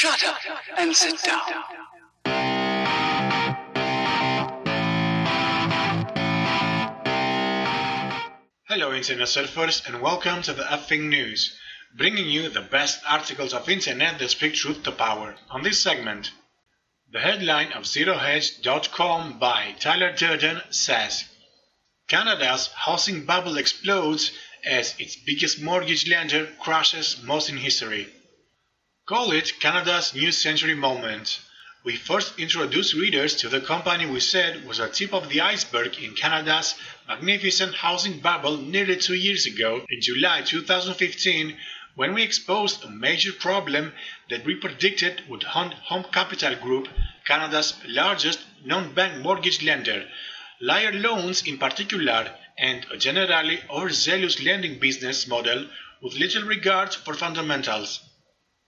Shut up and sit down. Hello Internet surfers and welcome to the effing news, bringing you the best articles of internet that speak truth to power. On this segment, the headline of ZeroHedge.com by Tyler Durden says, Canada's housing bubble explodes as its biggest mortgage lender crashes most in history. Call it Canada's new century moment. We first introduced readers to the company we said was a tip of the iceberg in Canada's magnificent housing bubble nearly 2 years ago, in July 2015, when we exposed a major problem that we predicted would haunt Home Capital Group, Canada's largest non-bank mortgage lender, liar loans in particular, and a generally overzealous lending business model with little regard for fundamentals.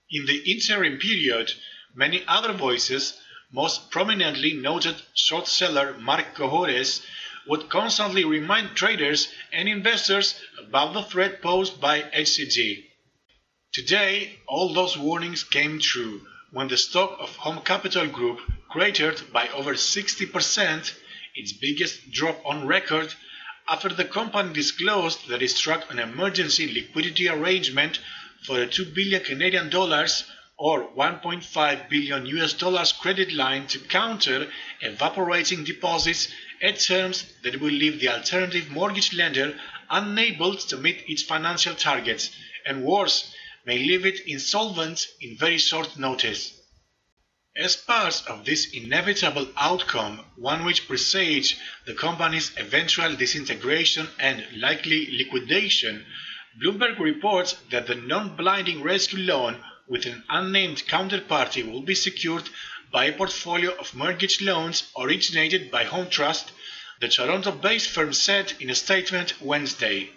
In the interim period, many other voices, most prominently noted short seller Mark Cohores, would constantly remind traders and investors about the threat posed by HCG. Today, all those warnings came true when the stock of Home Capital Group cratered by over 60%, its biggest drop on record, after the company disclosed that it struck an emergency liquidity arrangement for a $2 billion Canadian dollars or $1.5 billion US dollars credit line to counter evaporating deposits at terms that will leave the alternative mortgage lender unable to meet its financial targets, and worse, may leave it insolvent in very short notice. As part of this inevitable outcome, one which presaged the company's eventual disintegration and likely liquidation, Bloomberg reports that the non-blinding rescue loan with an unnamed counterparty will be secured by a portfolio of mortgage loans originated by Home Trust, the Toronto-based firm said in a statement Wednesday.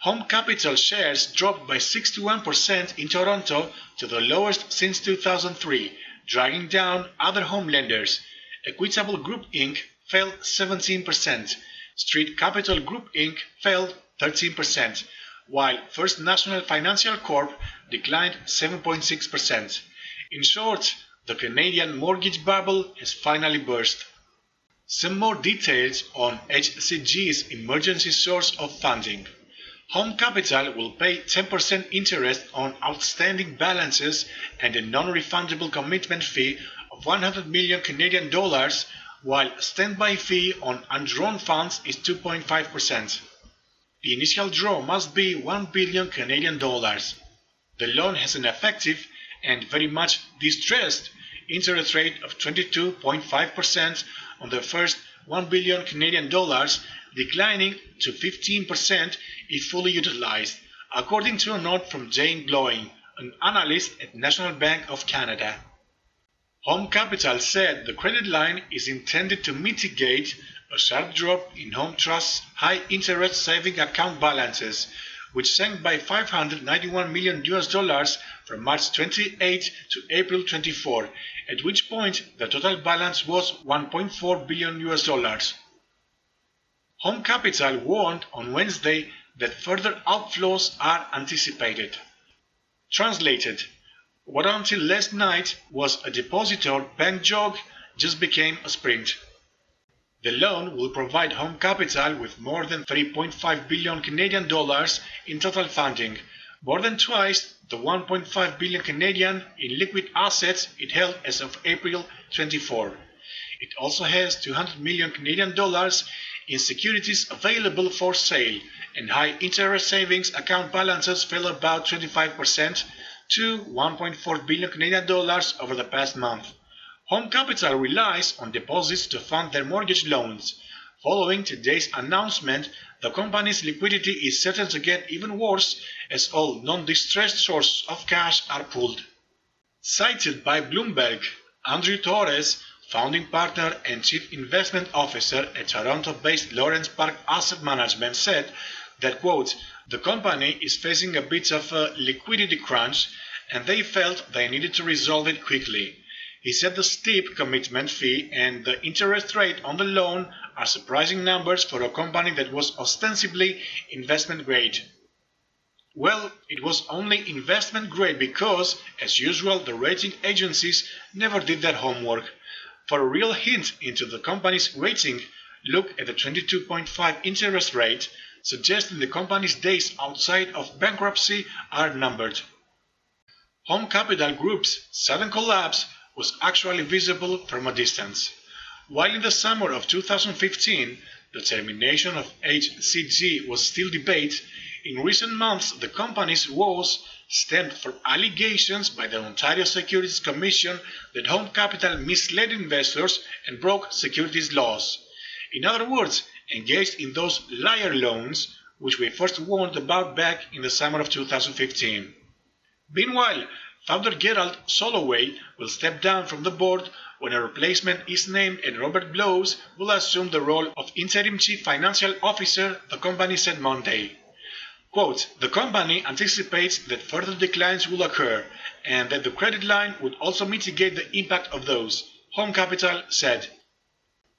Home Capital shares dropped by 61% in Toronto to the lowest since 2003, dragging down other home lenders. Equitable Group Inc. fell 17%, Street Capital Group Inc. fell 13%, while First National Financial Corp declined 7.6%. In short, the Canadian mortgage bubble has finally burst. Some more details on HCG's emergency source of funding. Home Capital will pay 10% interest on outstanding balances and a non-refundable commitment fee of 100 million Canadian dollars, while a standby fee on undrawn funds is 2.5%. The initial draw must be 1 billion Canadian dollars. The loan has an effective and very much distressed interest rate of 22.5% on the first 1 billion Canadian dollars, declining to 15% if fully utilized, according to a note from Jane Glowing, an analyst at National Bank of Canada. Home Capital said the credit line is intended to mitigate a sharp drop in Home Trust's high-interest saving account balances, which sank by $591 million US dollars from March 28 to April 24, at which point the total balance was $1.4 billion US dollars. Home Capital warned on Wednesday that further outflows are anticipated. Translated, what until last night was a depositor bank jog just became a sprint. The loan will provide Home Capital with more than 3.5 billion Canadian dollars in total funding, more than twice the 1.5 billion Canadian in liquid assets it held as of April 24. It also has 200 million Canadian dollars in securities available for sale, and high interest savings account balances fell about 25% to 1.4 billion Canadian dollars over the past month. Home Capital relies on deposits to fund their mortgage loans. Following today's announcement, the company's liquidity is certain to get even worse as all non-distressed sources of cash are pulled. Cited by Bloomberg, Andrew Torres, founding partner and chief investment officer at Toronto-based Lawrence Park Asset Management, said that, quote, the company is facing a bit of a liquidity crunch and they felt they needed to resolve it quickly. He said the steep commitment fee and the interest rate on the loan are surprising numbers for a company that was ostensibly investment grade. Well, it was only investment grade because, as usual, the rating agencies never did their homework. For a real hint into the company's rating, look at the 22.5 interest rate, suggesting the company's days outside of bankruptcy are numbered. Home Capital Group's sudden collapse was actually visible from a distance. While in the summer of 2015, the termination of HCG was still debated, in recent months the company's woes stemmed from allegations by the Ontario Securities Commission that Home Capital misled investors and broke securities laws. In other words, engaged in those liar loans, which we first warned about back in the summer of 2015. Meanwhile, founder Gerald Soloway will step down from the board when a replacement is named and Robert Blows will assume the role of interim chief financial officer, the company said Monday. Quote, the company anticipates that further declines will occur and that the credit line would also mitigate the impact of those, Home Capital said.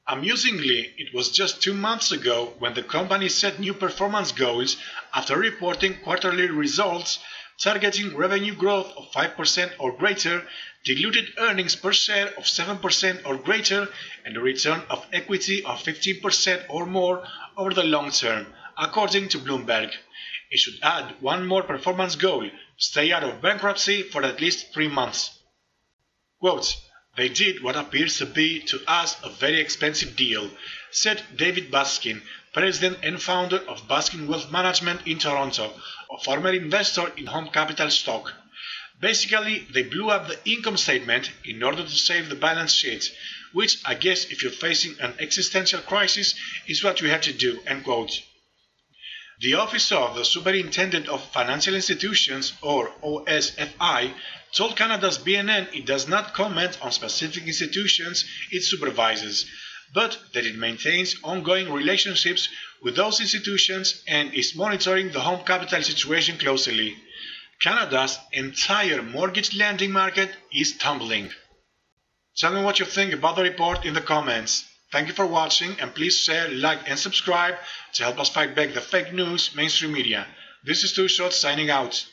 Amusingly, it was just 2 months ago when the company set new performance goals after reporting quarterly results targeting revenue growth of 5% or greater, diluted earnings per share of 7% or greater, and a return of equity of 15% or more over the long term, according to Bloomberg. It should add one more performance goal, stay out of bankruptcy for at least 3 months. Quote, they did what appears to be to us a very expensive deal, said David Baskin, president and founder of Baskin Wealth Management in Toronto, a former investor in Home Capital stock. Basically, they blew up the income statement in order to save the balance sheet, which I guess if you're facing an existential crisis is what you have to do, end quote. The Office of the Superintendent of Financial Institutions, or OSFI, told Canada's BNN it does not comment on specific institutions it supervises, but that it maintains ongoing relationships with those institutions and is monitoring the Home Capital situation closely. Canada's entire mortgage lending market is tumbling. Tell me what you think about the report in the comments. Thank you for watching and please share, like and subscribe to help us fight back the fake news mainstream media. This is Two Shots signing out.